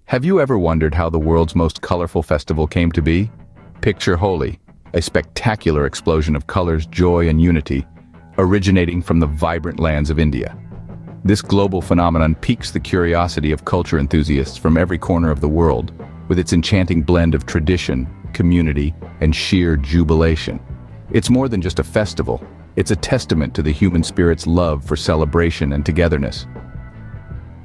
Have you ever wondered how the world's most colorful festival came to be? Picture Holi, a spectacular explosion of colors, joy, and unity, originating from the vibrant lands of India. This global phenomenon piques the curiosity of culture enthusiasts from every corner of the world, with its enchanting blend of tradition, community, and sheer jubilation. It's more than just a festival, it's a testament to the human spirit's love for celebration and togetherness.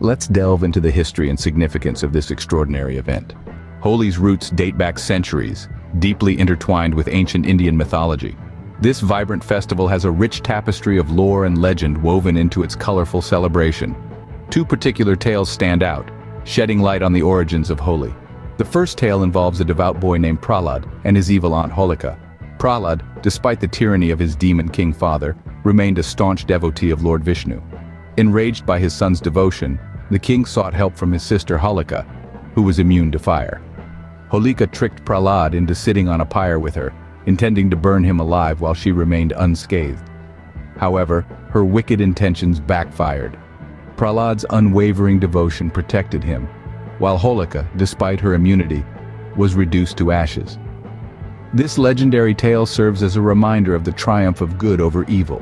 Let's delve into the history and significance of this extraordinary event. Holi's roots date back centuries, deeply intertwined with ancient Indian mythology. This vibrant festival has a rich tapestry of lore and legend woven into its colorful celebration. Two particular tales stand out, shedding light on the origins of Holi. The first tale involves a devout boy named Prahlad and his evil aunt Holika. Prahlad, despite the tyranny of his demon king father, remained a staunch devotee of Lord Vishnu. Enraged by his son's devotion, the king sought help from his sister Holika, who was immune to fire. Holika tricked Prahlad into sitting on a pyre with her, intending to burn him alive while she remained unscathed. However, her wicked intentions backfired. Prahlad's unwavering devotion protected him, while Holika, despite her immunity, was reduced to ashes. This legendary tale serves as a reminder of the triumph of good over evil,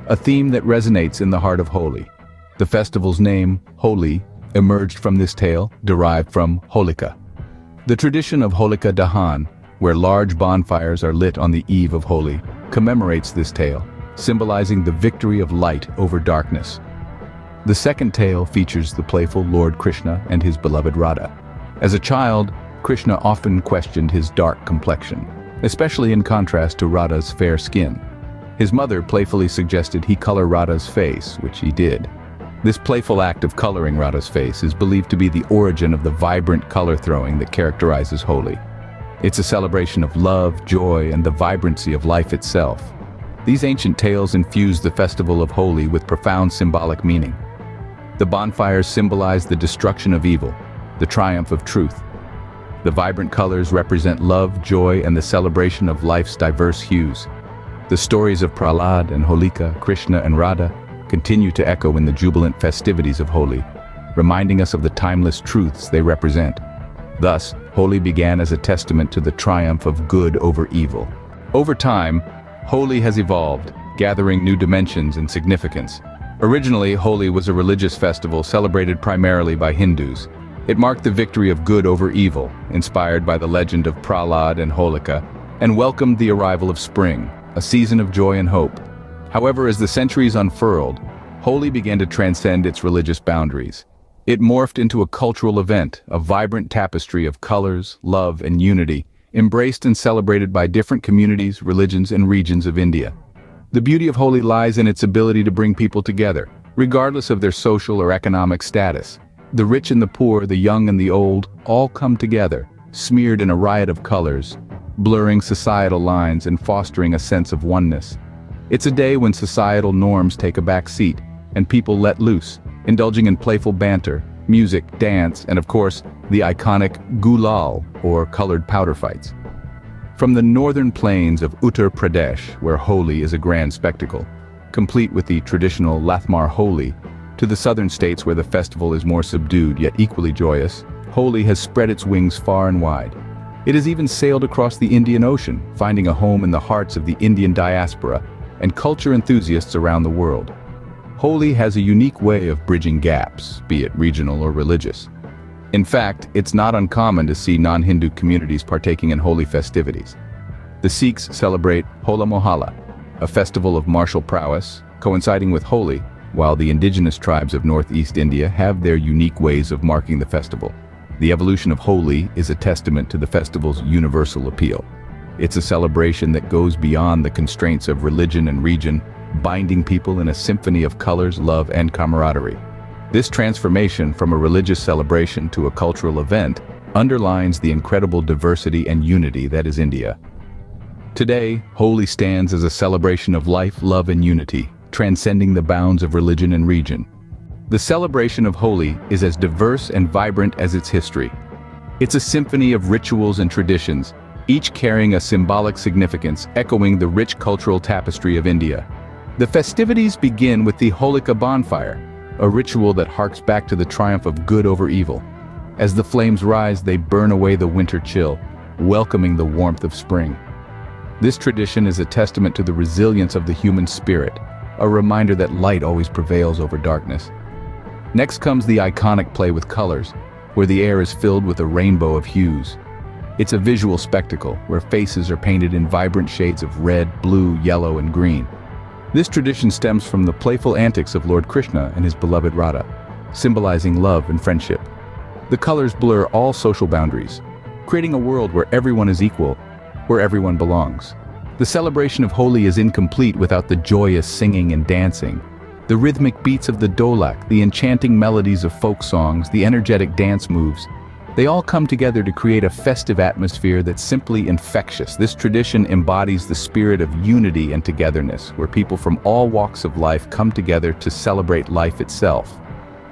a theme that resonates in the heart of Holi. The festival's name, Holi, emerged from this tale, derived from Holika. The tradition of Holika Dahan, where large bonfires are lit on the eve of Holi, commemorates this tale, symbolizing the victory of light over darkness. The second tale features the playful Lord Krishna and his beloved Radha. As a child, Krishna often questioned his dark complexion, especially in contrast to Radha's fair skin. His mother playfully suggested he color Radha's face, which he did. This playful act of coloring Radha's face is believed to be the origin of the vibrant color throwing that characterizes Holi. It's a celebration of love, joy, and the vibrancy of life itself. These ancient tales infuse the festival of Holi with profound symbolic meaning. The bonfires symbolize the destruction of evil, the triumph of truth. The vibrant colors represent love, joy, and the celebration of life's diverse hues. The stories of Prahlad and Holika, Krishna and Radha continue to echo in the jubilant festivities of Holi, reminding us of the timeless truths they represent. Thus, Holi began as a testament to the triumph of good over evil. Over time, Holi has evolved, gathering new dimensions and significance. Originally, Holi was a religious festival celebrated primarily by Hindus. It marked the victory of good over evil, inspired by the legend of Prahlad and Holika, and welcomed the arrival of spring, a season of joy and hope. However, as the centuries unfurled, Holi began to transcend its religious boundaries. It morphed into a cultural event, a vibrant tapestry of colors, love, and unity, embraced and celebrated by different communities, religions, and regions of India. The beauty of Holi lies in its ability to bring people together, regardless of their social or economic status. The rich and the poor, the young and the old, all come together, smeared in a riot of colors, blurring societal lines and fostering a sense of oneness. It's a day when societal norms take a back seat, and people let loose, indulging in playful banter, music, dance, and of course, the iconic gulal, or colored powder fights. From the northern plains of Uttar Pradesh, where Holi is a grand spectacle, complete with the traditional Lathmar Holi, to the southern states where the festival is more subdued yet equally joyous, Holi has spread its wings far and wide. It has even sailed across the Indian Ocean, finding a home in the hearts of the Indian diaspora and culture enthusiasts around the world. Holi has a unique way of bridging gaps, be it regional or religious. In fact, it's not uncommon to see non-Hindu communities partaking in Holi festivities. The Sikhs celebrate Hola Mohalla, a festival of martial prowess, coinciding with Holi, while the indigenous tribes of northeast India have their unique ways of marking the festival. The evolution of Holi is a testament to the festival's universal appeal. It's a celebration that goes beyond the constraints of religion and region, binding people in a symphony of colors, love, and camaraderie. This transformation from a religious celebration to a cultural event underlines the incredible diversity and unity that is India. Today, Holi stands as a celebration of life, love, and unity, transcending the bounds of religion and region. The celebration of Holi is as diverse and vibrant as its history. It's a symphony of rituals and traditions, each carrying a symbolic significance echoing the rich cultural tapestry of India. The festivities begin with the Holika bonfire, a ritual that harks back to the triumph of good over evil. As the flames rise, they burn away the winter chill, welcoming the warmth of spring. This tradition is a testament to the resilience of the human spirit, a reminder that light always prevails over darkness. Next comes the iconic play with colors, where the air is filled with a rainbow of hues. It's a visual spectacle where faces are painted in vibrant shades of red, blue, yellow, and green. This tradition stems from the playful antics of Lord Krishna and his beloved Radha, symbolizing love and friendship. The colors blur all social boundaries, creating a world where everyone is equal, where everyone belongs. The celebration of Holi is incomplete without the joyous singing and dancing. The rhythmic beats of the dholak, the enchanting melodies of folk songs, the energetic dance moves, they all come together to create a festive atmosphere that's simply infectious. This tradition embodies the spirit of unity and togetherness, where people from all walks of life come together to celebrate life itself.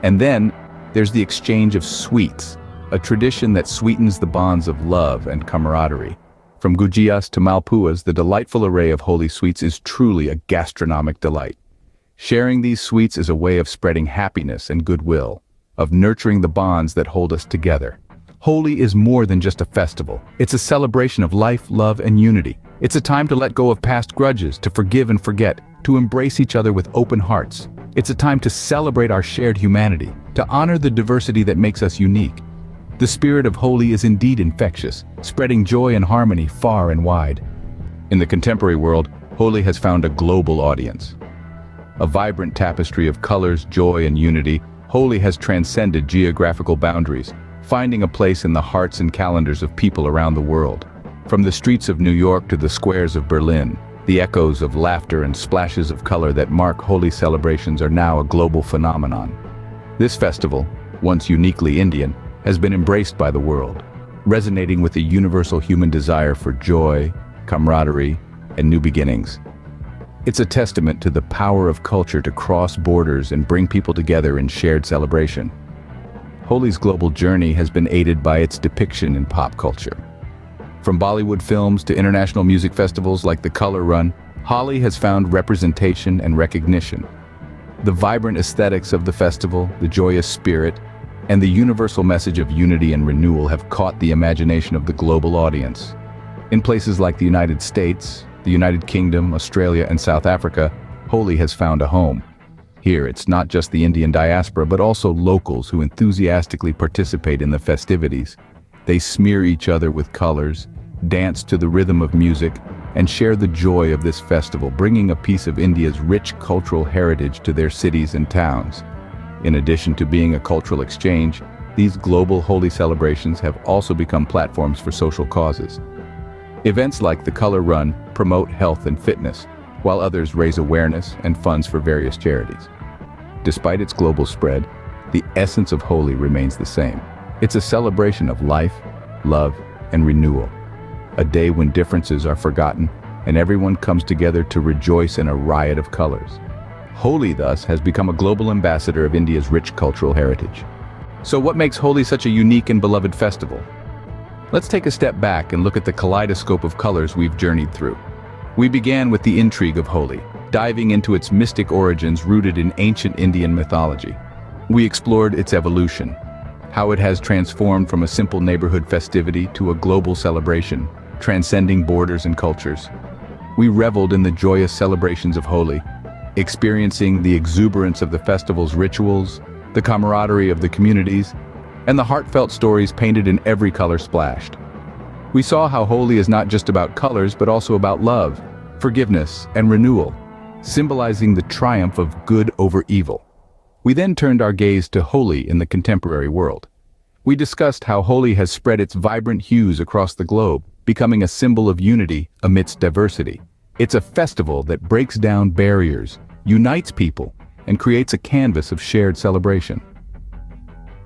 And then, there's the exchange of sweets, a tradition that sweetens the bonds of love and camaraderie. From gujiyas to malpuas, the delightful array of Holi sweets is truly a gastronomic delight. Sharing these sweets is a way of spreading happiness and goodwill, of nurturing the bonds that hold us together. Holi is more than just a festival. It's a celebration of life, love, and unity. It's a time to let go of past grudges, to forgive and forget, to embrace each other with open hearts. It's a time to celebrate our shared humanity, to honor the diversity that makes us unique. The spirit of Holi is indeed infectious, spreading joy and harmony far and wide. In the contemporary world, Holi has found a global audience. A vibrant tapestry of colors, joy, and unity, Holi has transcended geographical boundaries, finding a place in the hearts and calendars of people around the world. From the streets of New York to the squares of Berlin, the echoes of laughter and splashes of color that mark Holi celebrations are now a global phenomenon. This festival, once uniquely Indian, has been embraced by the world, resonating with the universal human desire for joy, camaraderie, and new beginnings. It's a testament to the power of culture to cross borders and bring people together in shared celebration. Holi's global journey has been aided by its depiction in pop culture. From Bollywood films to international music festivals like the Color Run, Holi has found representation and recognition. The vibrant aesthetics of the festival, the joyous spirit, and the universal message of unity and renewal have caught the imagination of the global audience. In places like the United States, the United Kingdom, Australia, and South Africa, Holi has found a home. Here, it's not just the Indian diaspora, but also locals who enthusiastically participate in the festivities. They smear each other with colors, dance to the rhythm of music, and share the joy of this festival, bringing a piece of India's rich cultural heritage to their cities and towns. In addition to being a cultural exchange, these global Holi celebrations have also become platforms for social causes. Events like the Color Run promote health and fitness, while others raise awareness and funds for various charities. Despite its global spread, the essence of Holi remains the same. It's a celebration of life, love, and renewal. A day when differences are forgotten and everyone comes together to rejoice in a riot of colors. Holi, thus, has become a global ambassador of India's rich cultural heritage. So what makes Holi such a unique and beloved festival? Let's take a step back and look at the kaleidoscope of colors we've journeyed through. We began with the intrigue of Holi, diving into its mystic origins rooted in ancient Indian mythology. We explored its evolution, how it has transformed from a simple neighborhood festivity to a global celebration, transcending borders and cultures. We reveled in the joyous celebrations of Holi, experiencing the exuberance of the festival's rituals, the camaraderie of the communities, and the heartfelt stories painted in every color splashed. We saw how Holi is not just about colors, but also about love, forgiveness, and renewal, symbolizing the triumph of good over evil. We then turned our gaze to Holi in the contemporary world. We discussed how Holi has spread its vibrant hues across the globe, becoming a symbol of unity amidst diversity. It's a festival that breaks down barriers, unites people, and creates a canvas of shared celebration.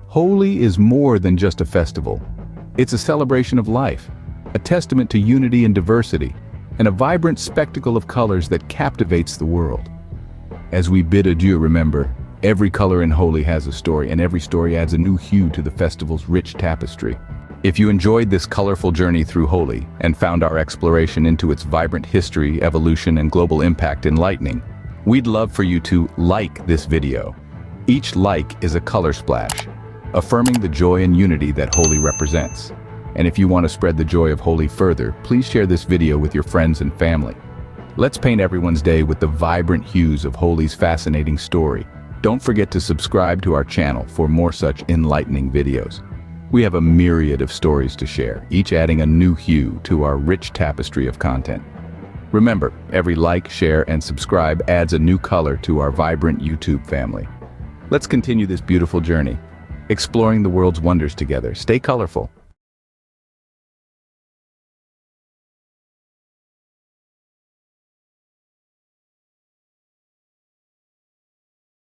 Holi is more than just a festival. It's a celebration of life, a testament to unity and diversity, and a vibrant spectacle of colors that captivates the world. As we bid adieu, remember, every color in Holi has a story, and every story adds a new hue to the festival's rich tapestry. If you enjoyed this colorful journey through Holi and found our exploration into its vibrant history, evolution, and global impact enlightening, we'd love for you to like this video. Each like is a color splash, affirming the joy and unity that Holi represents. And if you want to spread the joy of Holi further, please share this video with your friends and family. Let's paint everyone's day with the vibrant hues of Holi's fascinating story. Don't forget to subscribe to our channel for more such enlightening videos. We have a myriad of stories to share, each adding a new hue to our rich tapestry of content. Remember, every like, share, and subscribe adds a new color to our vibrant YouTube family. Let's continue this beautiful journey, exploring the world's wonders together. Stay colorful.